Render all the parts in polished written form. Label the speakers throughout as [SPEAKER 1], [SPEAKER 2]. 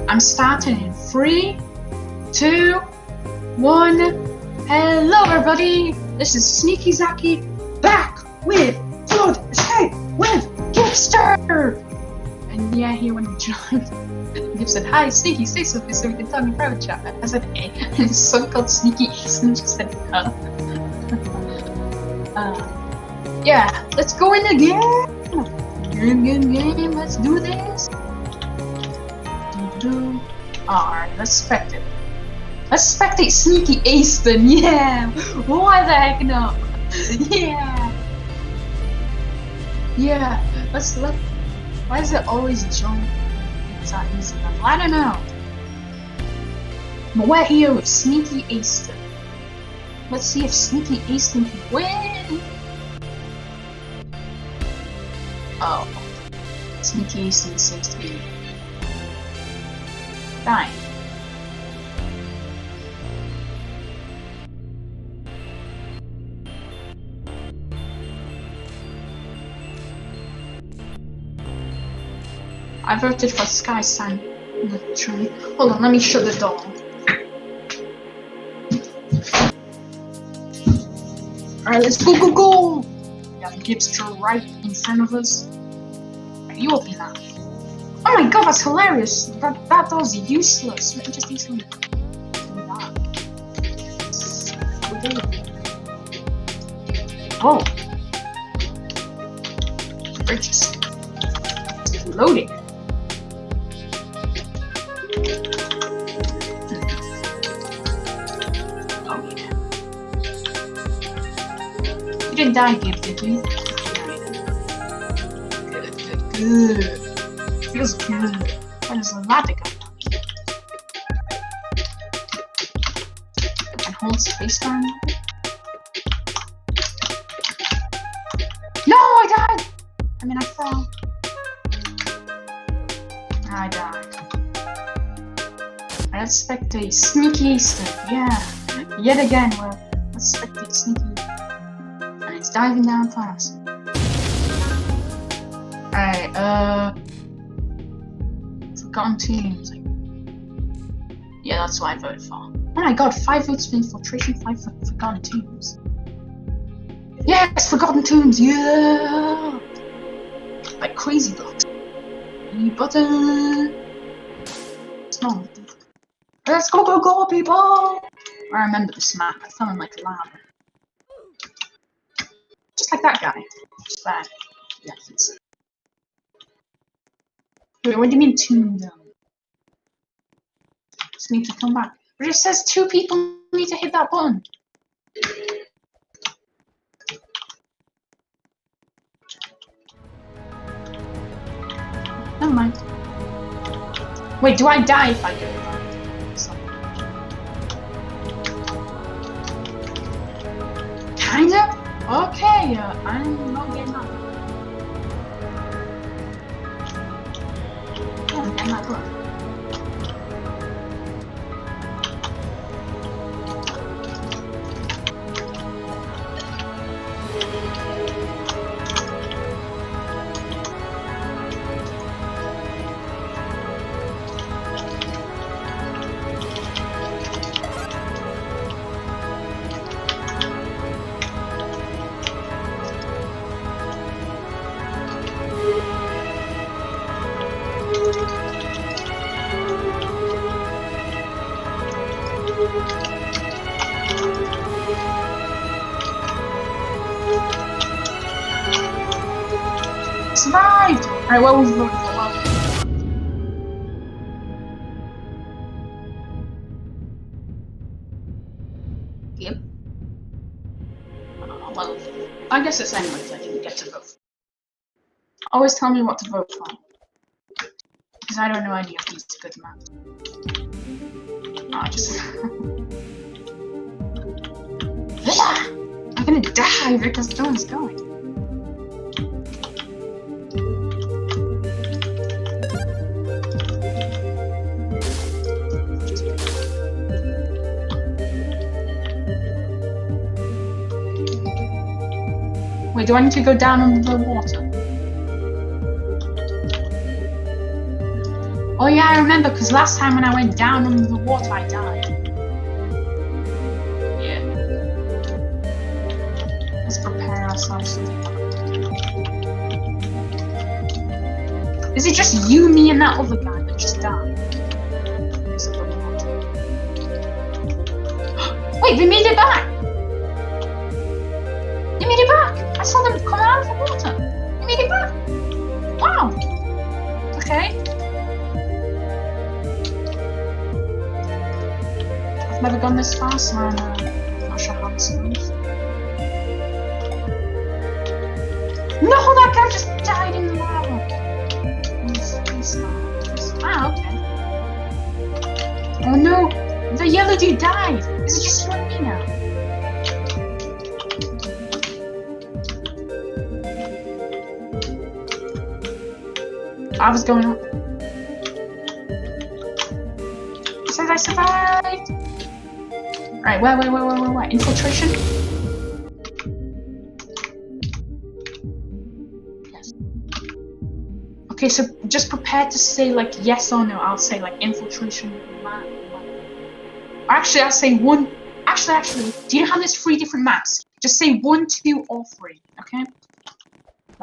[SPEAKER 1] I'm starting in 3, 2, 1. Hello everybody, this is Sneakyzakki back with Food Escape with Gipster! And yeah, he went and joined. Gip said, "Hi Sneaky, say something so we can talk in private chat." I said, "Hey," and his son called Sneaky and just said, "Huh." Yeah, let's go in the game! Game, let's do this! Alright, let's spectate. Let's spectate Sneaky Aston, yeah! Why the heck not? Yeah! Yeah, why is it always join? It's not easy enough. I don't know. But we're here with Sneaky Aston. Let's see if Sneaky Aston can win! Oh. Sneaky Aston seems to be dying. I voted for Sky Sign. Literally. Hold on, let me shut the door. Alright, let's go, go, go! We have Gipster right in front of us. You open that. Oh my god, that's hilarious! That was useless. Let me just easily do that. Oh! Bridges. Loading. Oh yeah. You didn't die, Gib, did you? Good. Feels good. What is the magic of that? I can hold space down. No, I died! I mean, I fell. I died. Let's spectate Sneaky Easter. Yeah. Yet again, let's spectate Sneaky. And it's diving down fast. Alright, Forgotten Tombs. Yeah, that's what I voted for. Oh my god, 5 votes for Infiltration, 5 for Forgotten Tombs. Yes, Forgotten Tombs, yeah! Like crazy blocks. Button! No. Let's go, go, go, people! I remember this map, I fell in like lava. Just like that guy. Just bad. Yeah, it's... Wait, what do you mean tomb down? Just need to come back. It just says 2 people need to hit that button. Never mind. Wait, do I die if I do that? Kinda? Okay, I'm not getting up. Yeah, I'm getting that book. Survived! Alright, what was the vote for? Yep. Well, I guess it's anyways, I didn't get to vote. Always tell me what to vote for. Because I don't know any of these good maps. Oh, I just... I'm gonna die because no one's going. Wait, do I need to go down under the water? Oh yeah, I remember, because last time when I went down under the water, I died. Yeah. Let's prepare ourselves. Is it just you, me, and that other guy that just died? Wait, they made it back! They made it back! I saw them come out of the water! They made it back! Wow! Okay. I've never gone this far, so I'm not sure how this goes. No, that guy just died in the lava! Ah, okay. Oh no! The yellow dude died! Is it just you and me now? I was going up. It says I survived! Right, wait. Infiltration? Yes. Okay, so just prepare to say like yes or no. I'll say like infiltration. Actually, I'll say one. Actually, do you know how there's 3 different maps? Just say 1, 2, or 3, okay?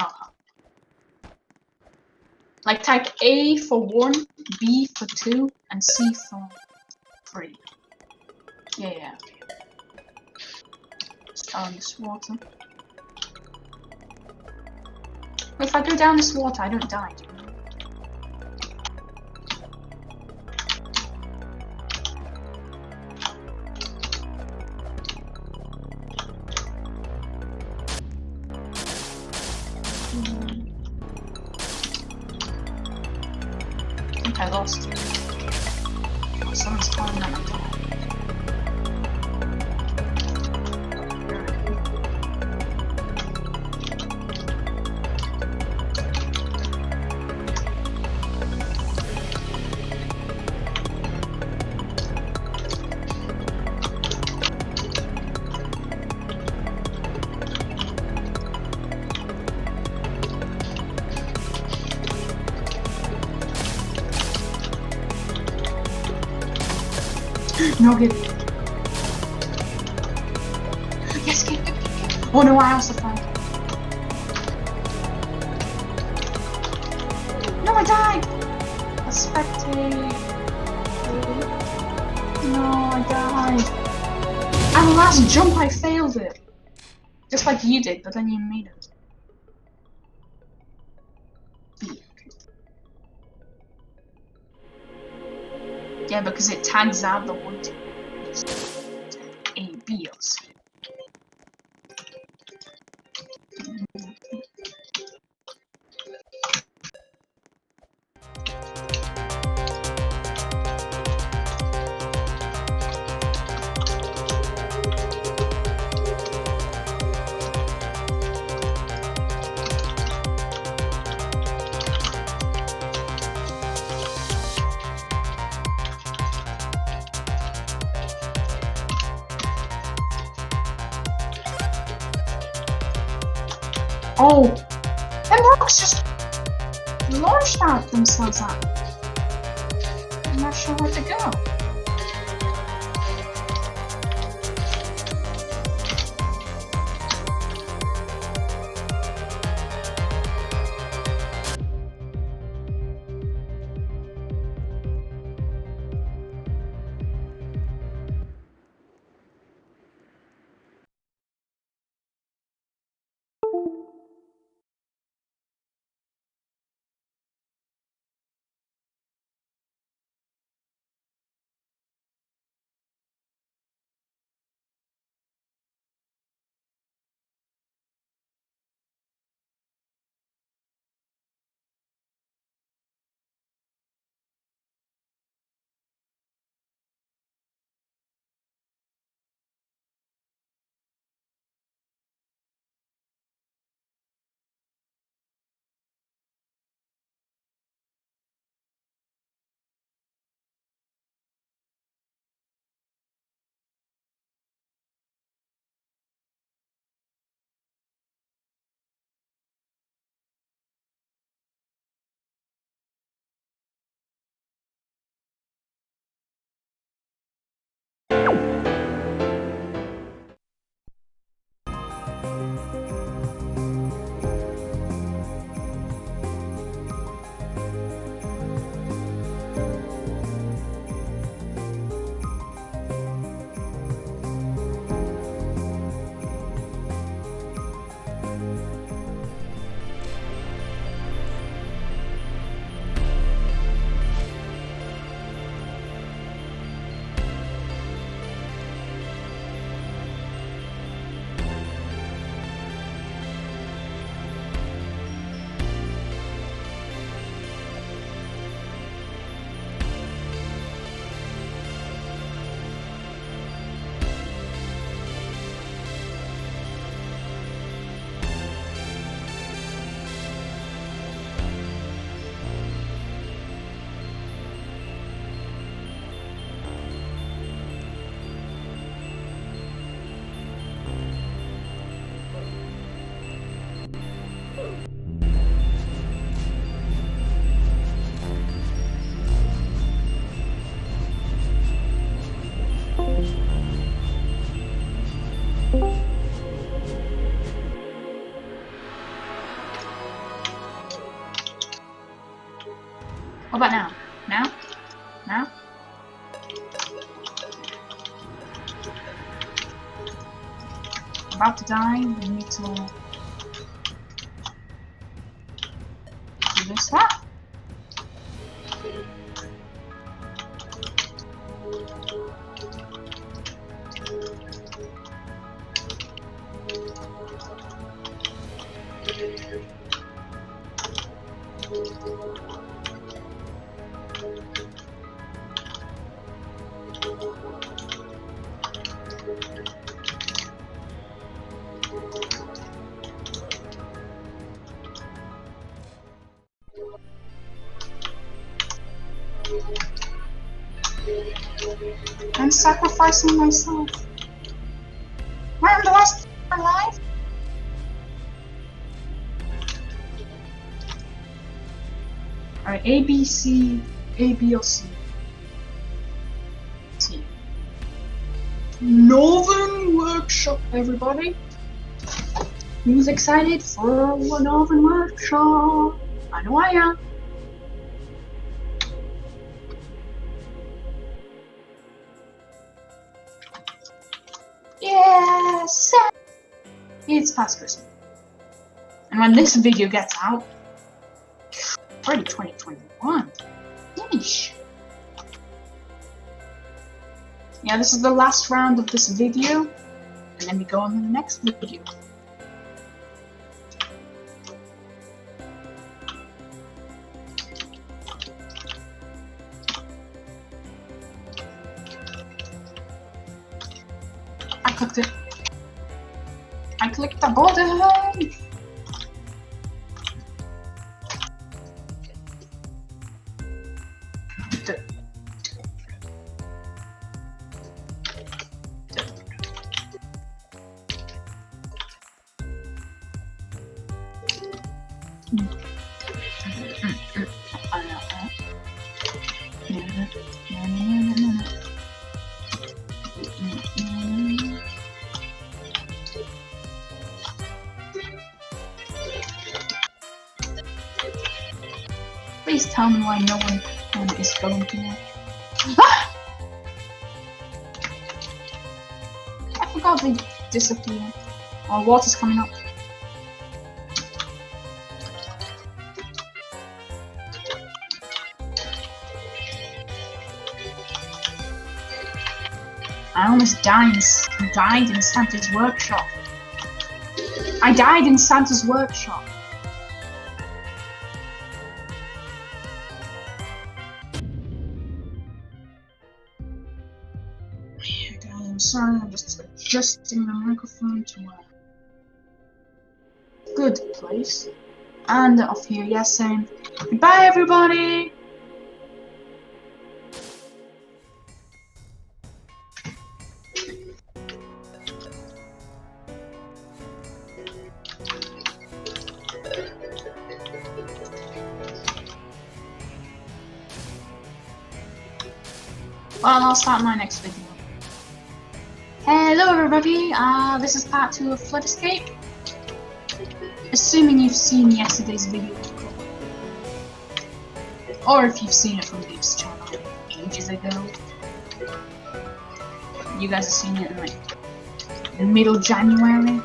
[SPEAKER 1] Oh. Like type A for 1, B for 2, and C for 3. Yeah, okay. Let's go in this water. If I go down this water, I don't die, do you know? I think I lost. Oh, someone's calling that I'm dead. No, good. Yes, get. Oh no, I also found. No, I died! I spectate. No, I died. At the last jump, I failed it. Just like you did, but then you made it. Yeah, because it tags out the 1, 2, A, B, or C. Oh! Them rocks just launched out themselves out. I'm not sure where to go. What about now? Now? Now? About to die. We need to do this. Ah! I'm sacrificing myself. Why am the last alive? Alright, A, B, C, A, B, or C. C. Northern Workshop, everybody. Who's excited for a Northern Workshop? I know I am. Yes! It's past Christmas. And when this video gets out, already 2021. Yeesh. Yeah, this is the last round of this video, and then we go on to the next video. I clicked it. I clicked the button! Please tell me why no one is going to know. Ah! I forgot they disappear. Oh, water's coming up. I almost died in Santa's workshop. I died in Santa's workshop. I'm sorry, I'm just adjusting the microphone to a good place. And off here, yes, saying goodbye, everybody! Well, I'll start my next video. Hello everybody, this is part 2 of Flood Escape. Assuming you've seen yesterday's video. Or if you've seen it from Dave's channel ages ago. You guys have seen it in like the middle of January.